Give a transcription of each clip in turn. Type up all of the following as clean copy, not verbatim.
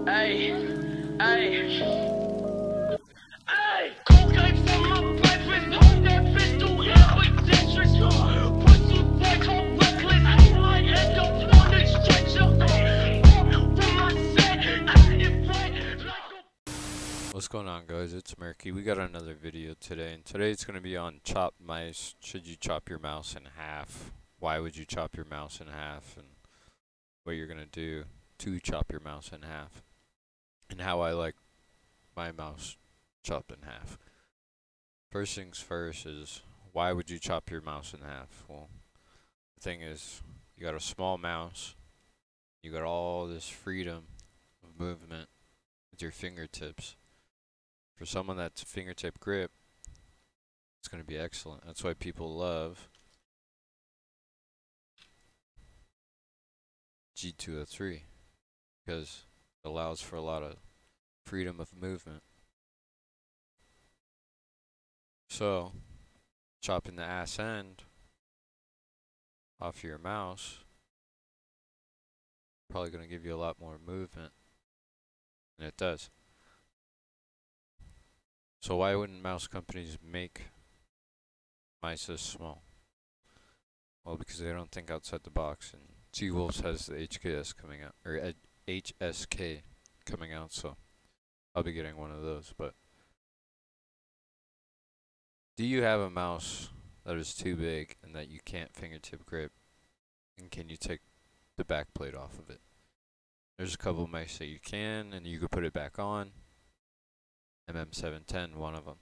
Hey, hey, hey. Cocaine for my breakfast. Hold that pistol in quick disrespect. Pussy boy, come reckless. I might end up on this stretcher. From my set, I hit right like a. What's going on, guys? It's MerKy. We got another video today, and today it's going to be on chopped mice. Should you chop your mouse in half? Why would you chop your mouse in half? And what you're going to do to chop your mouse in half. And how I like my mouse chopped in half. First things first is, why would you chop your mouse in half? Well, the thing is, you got a small mouse. You got all this freedom of movement with your fingertips. For someone that's fingertip grip, it's going to be excellent. That's why people love G203, because it allows for a lot of freedom of movement. So, chopping the ass end off your mouse probably going to give you a lot more movement, and it does. So why wouldn't mouse companies make mice this small? Well, because they don't think outside the box, and T-Wolves has the HKS coming out, or HSK coming out, so I'll be getting one of those. But do you have a mouse that is too big and that you can't fingertip grip, and can you take the back plate off of it? There's a couple of mice that you can, and you can put it back on. MM710, one of them.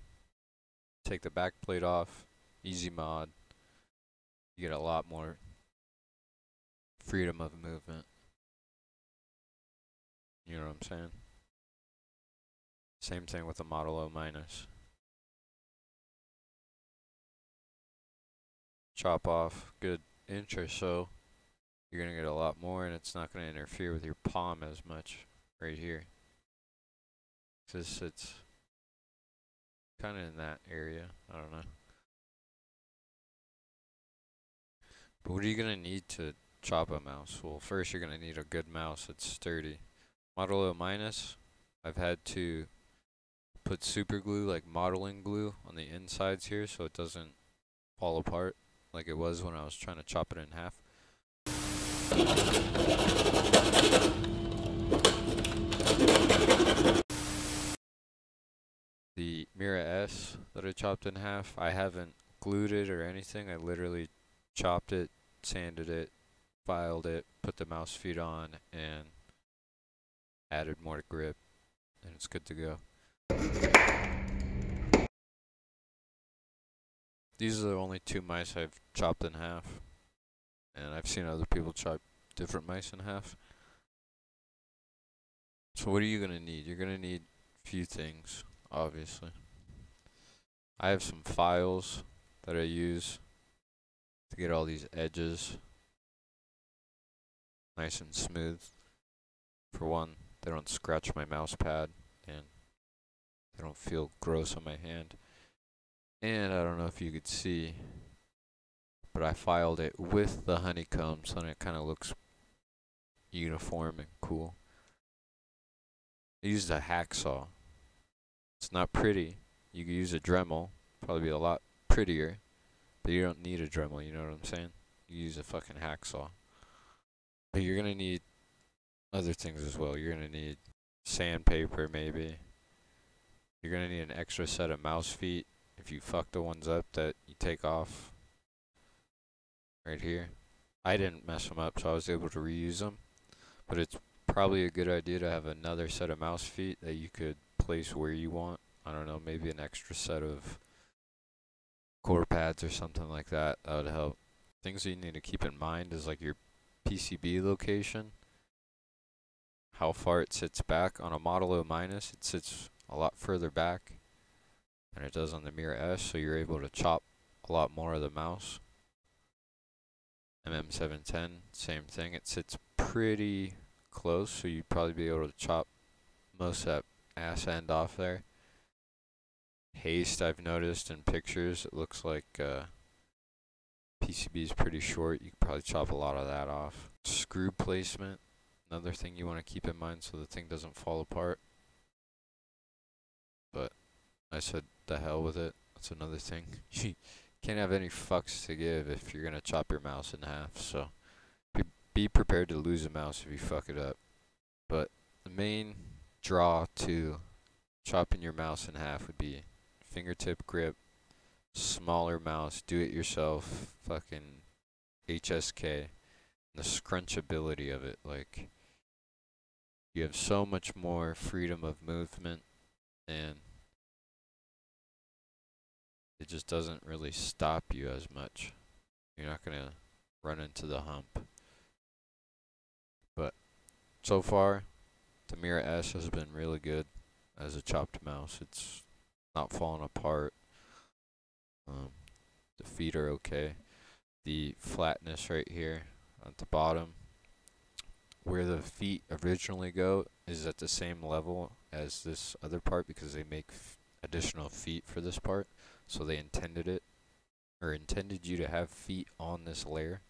Take the back plate off, easy mod. You get a lot more freedom of movement. You know what I'm saying? Same thing with the Model O minus. Chop off good inch or so. You're gonna get a lot more, and it's not gonna interfere with your palm as much right here. Because it's kind of in that area. I don't know. But what are you gonna need to chop a mouse? Well, first you're gonna need a good mouse that's sturdy. Model O minus, I've had to put super glue, like modeling glue, on the insides here so it doesn't fall apart like it was when I was trying to chop it in half. The Mira-S that I chopped in half, I haven't glued it or anything. I literally chopped it, sanded it, filed it, put the mouse feet on, and added more grip, and it's good to go. These are the only two mice I've chopped in half, and I've seen other people chop different mice in half. So what are you gonna need? You're gonna need a few things, obviously. I have some files that I use to get all these edges nice and smooth. For one, they don't scratch my mouse pad, and they don't feel gross on my hand. And I don't know if you could see, but I filed it with the honeycomb, so then it kind of looks uniform and cool. I used a hacksaw. It's not pretty. You could use a Dremel, probably be a lot prettier, but you don't need a Dremel, you know what I'm saying? You use a fucking hacksaw. But you're gonna need other things as well. You're gonna need sandpaper, maybe. You're gonna need an extra set of mouse feet if you fuck the ones up that you take off right here. I didn't mess them up, so I was able to reuse them. But it's probably a good idea to have another set of mouse feet that you could place where you want. I don't know, maybe an extra set of core pads or something like that. That would help. Things that you need to keep in mind is like your PCB location, how far it sits back. On a Model O minus, it sits a lot further back than it does on the Mira-S, so you're able to chop a lot more of the mouse. MM710, same thing. It sits pretty close, so you'd probably be able to chop most of that ass end off there. Haste, I've noticed in pictures, it looks like PCB is pretty short. You could probably chop a lot of that off. Screw placement, another thing you want to keep in mind so the thing doesn't fall apart. But I said the hell with it. That's another thing. You can't have any fucks to give if you're gonna chop your mouse in half. So be prepared to lose a mouse if you fuck it up. But the main draw to chopping your mouse in half would be fingertip grip, smaller mouse, do it yourself, fucking HSK, and the scrunchability of it. Like, you have so much more freedom of movement, and it just doesn't really stop you as much. You're not gonna run into the hump. But so far, the Mira-S has been really good as a chopped mouse. It's not falling apart. The feet are okay. The flatness right here at the bottom, where the feet originally go, is at the same level as this other part because they make additional feet for this part. So they intended you to have feet on this layer.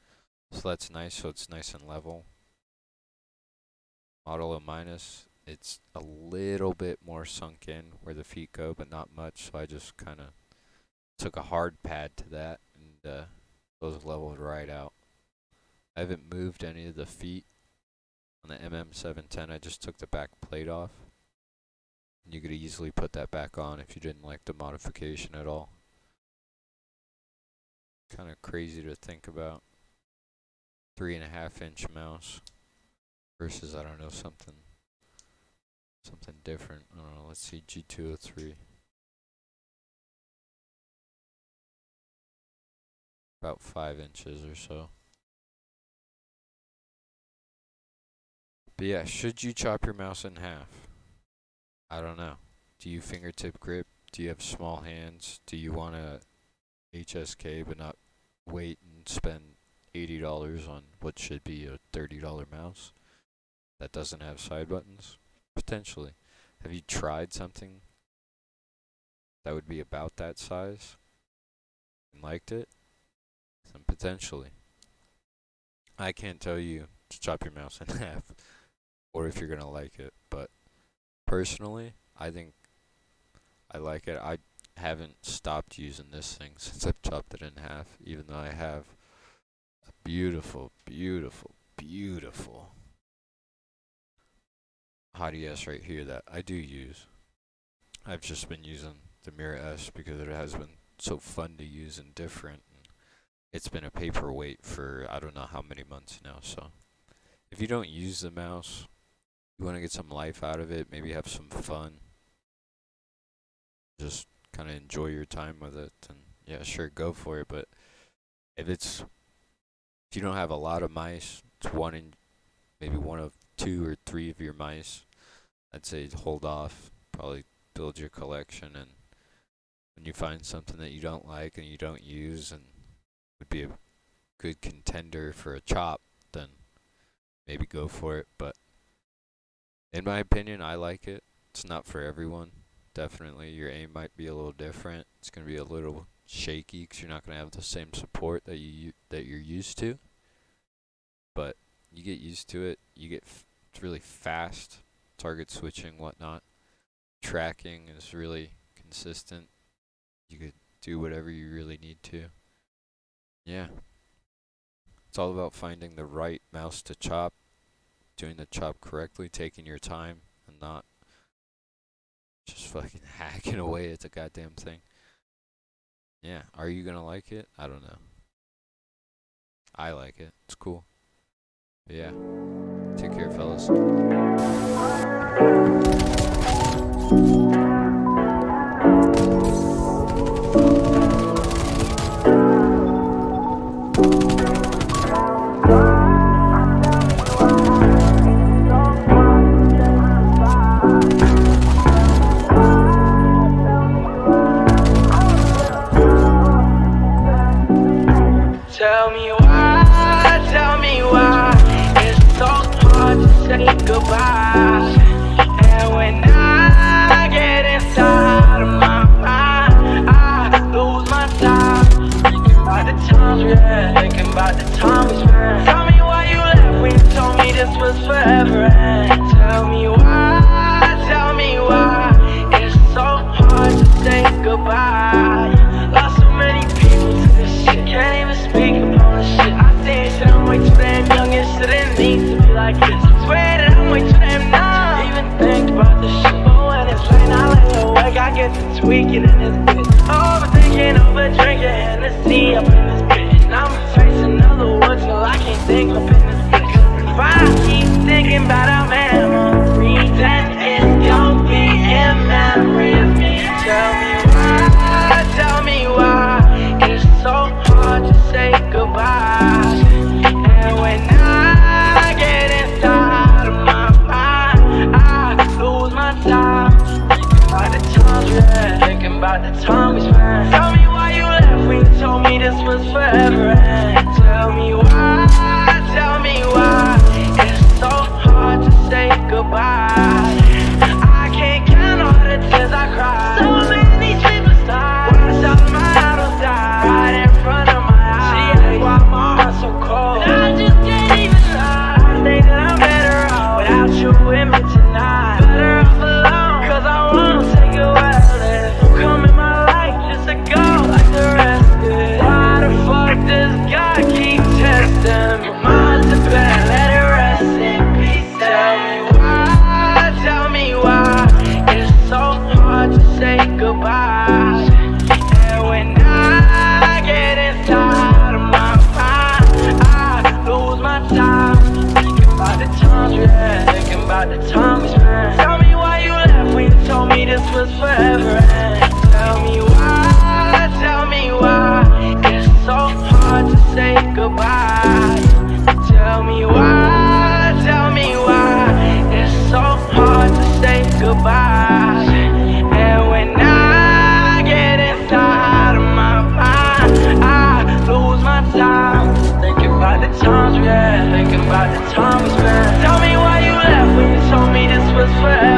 So that's nice, so it's nice and level. Model minus, it's a little bit more sunk in where the feet go, but not much. So I just kind of took a hard pad to that, and those leveled right out. I haven't moved any of the feet on the MM710. I just took the back plate off. You could easily put that back on if you didn't like the modification at all. Kind of crazy to think about. 3.5 inch mouse versus, I don't know, something different. I don't know, let's see, G203. About 5 inches or so. But yeah, should you chop your mouse in half? I don't know. Do you fingertip grip? Do you have small hands? Do you want to HSK but not wait and spend $80 on what should be a $30 mouse that doesn't have side buttons? Potentially. Have you tried something that would be about that size and liked it? Then potentially. I can't tell you to chop your mouse in half or if you're going to like it, but personally, I think I like it. I haven't stopped using this thing since I've chopped it in half, even though I have a beautiful, beautiful, beautiful Hot ES right here that I do use. I've just been using the Mira-S because it has been so fun to use and different. And it's been a paperweight for I don't know how many months now. So if you don't use the mouse, you want to get some life out of it, maybe have some fun, just kind of enjoy your time with it, and yeah, sure, go for it. But if you don't have a lot of mice, it's maybe one of 2 or 3 of your mice, I'd say hold off, probably build your collection, and when you find something that you don't like and you don't use and would be a good contender for a chop, then maybe go for it. But in my opinion, I like it. It's not for everyone. Definitely, your aim might be a little different. It's going to be a little shaky because you're not going to have the same support that you're used to. But you get used to it. It's really fast. Target switching, whatnot. Tracking is really consistent. You could do whatever you really need to. Yeah. It's all about finding the right mouse to chop, doing the chop correctly, taking your time, and not just fucking hacking away at the goddamn thing. Yeah, are you gonna like it? I don't know. I like it. It's cool. But yeah. Take care, fellas. Tell me why it's so hard to say goodbye. And when I get inside of my mind, I lose my time. Thinking about the times we had, thinking about the times we spent. Tell me why you left when you told me this was forever. get to tweaking in this bitch. Overthinking, over drinking, Hennessy up in this bitch. And I'ma face another one till I can't think up in this bitch. If I keep thinking about our memories, then it's gon' be in memory of me. Tell me why it's so hard to say goodbye. And when I get inside of my mind, I lose my time. Thinking about the time we spent. Tell me why you left when you told me this was forever. And tell me why it's so hard to say goodbye. I can't count all the tears I cried. So many sleepless nights. Watch out my idols die right in front of my eyes. See, that's why my heart's so cold. And I just can't even lie. I think that I'm better off without you with me tonight. Better off alone, 'cause I won't take it well. Come in my life just to go like the rest did. Why the fuck does God keep testing me? My heart's a bed, let it rest in peace. Tell me why it's so hard to say goodbye. And when I get inside of my mind, I lose my time. Thinking about the times we had, thinking about the time we spent. Tell me why you left when you told me this was forever. Tell me why it's so hard to say goodbye. Tell me why it's so hard to say goodbye. And when I get inside of my mind, I lose my time. Thinking about the times we had, thinking about the time we spent. Tell me why you left when you told me this was forever.